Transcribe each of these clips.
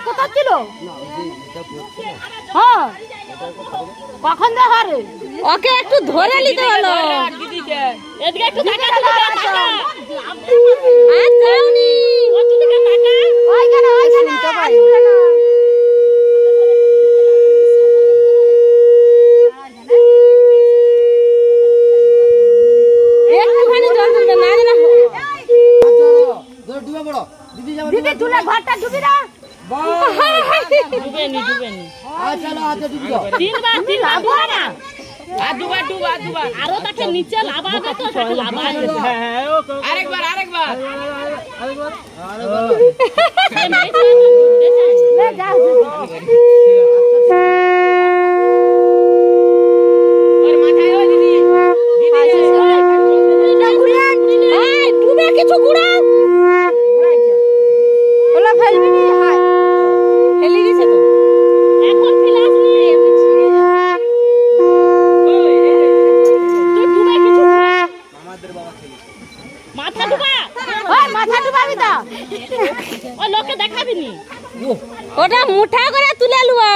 কোথায় ছিল? হ্যাঁ কখন দেখা রে? ওকে একটু ধরে নিতে হলো। এদিকে একটু টাকা টাকা আর দাওনি ওদিকে টাকা ওইখানে শুনতে পাই একটুখানি জল তুলবে না জানা ডুবে পড়ো দিদি যাও দিদি তুলে ঘরটা ডুবি না ডুবেনি আচ্ছা না আচ্ছা দিদি তিনবার ডুবা না আর দুবার আরো তাকে নিচে লাভাবে তো তাকে লাভাবে আরেকবার লে যাও ওর মাথায় ওই দিদি এই ডুবে কিছু গুড়াও ওলা ফেলবি নি হাই ফেলি দিছে তো এখন ফিলাস নি তুই ডুবে কিছু আমাদের বাবা খেলি মাথা ডুবা ওই মাথা ডুবাবি তো ওই লোককে দেখাবি নি ওটা মুঠা করে তুলে লুও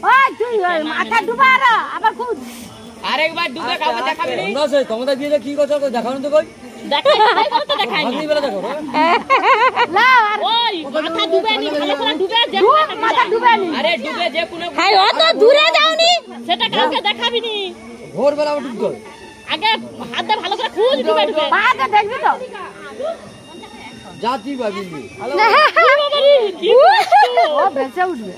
ওই তুই ওই মাথা ডুবা আর আবার খুব আরেকবার ডুবে কাউকে দেখাবি নি তোমরা সেই তোমরা দিয়ে কি করছো দেখানো তো কই দেখাই তো দেখাইনি আপনি বেলা দেখো লাও আর ওই মাথা ডুবে নি ভালো করে ডুবে যে মাথা ডুবে নি আরে ডুবে যে কোনো হাই অত দূরে যাওনি সেটা কাউকে দেখাবি নি ভোর বেলা ডুবতো আগে হাতে ভালো করে খুঁজ ডুবে পাতে দেখবি তো জাতি ভাবিনি কি ও ভেসে উঠবে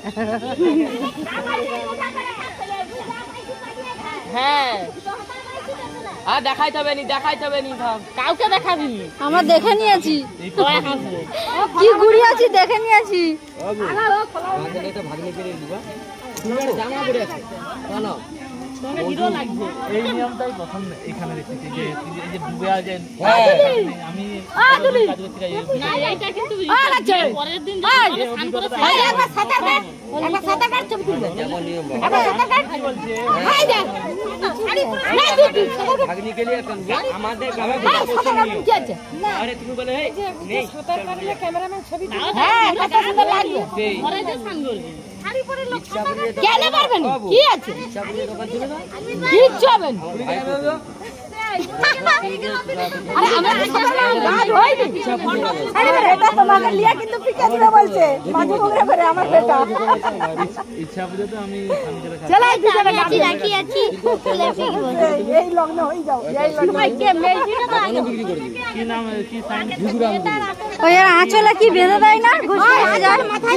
হ্যাঁ আর দেখাইতে হবে নি কাউকে দেখাবি নি আমরা দেখে নিয়েছি কয় হাসবে কি ঘুরি আছি দেখে নিয়েছি আমাদের এটা ভাগনি করে দিবা তোমার জামা পরে আছে জানো তোমাকে হিরো লাগবে এই নিয়মটাই প্রথম এখানে দেখেছি যে এই যে ডুবে আছে আমি আদুলি কাজ করতে যাই না এইটা কিন্তু আচ্ছা পরের দিন এই স্নান করে একবার সাঁতার কাট একবার সাঁতার কাট ছবি তুলবে যেমন নিয়ম একবার সাঁতার কাট হাই দেখ না দিদি ভাগনি के लिए আমাদের গ্রামে সাঁতার কাট কি আছে আরে তুমি বলে এই নেই সাঁতার কাটলে ক্যামেরাম্যান ছবি তুলবে হ্যাঁ কত সুন্দর লাগবে পরের দিন স্নান করবি শাড়ি পরে লোক সাঁতার কাট কেন পারবেন কি আছে চাকরি দোকান ছিল না কিচ্ছু হবে না আরে আমরা গাছ হইনি আরে এটা তোমাকে লিয়া কিন্তু পিকে দিবে বলছে মাঝে মুগরে করে আমার বেটা ইচ্ছা বুঝে তো আমি স্বামীকে চলাই পিছনে রাখি আছি এই লগ্ন হই যাও এই লগ্ন ভাই কে মেলছিটা তো আগে বিক্রি করে দিবি কি নাম কি সাইন ওই আঁচলে কি বেঁধে দেয় না ঘুষ মাথায়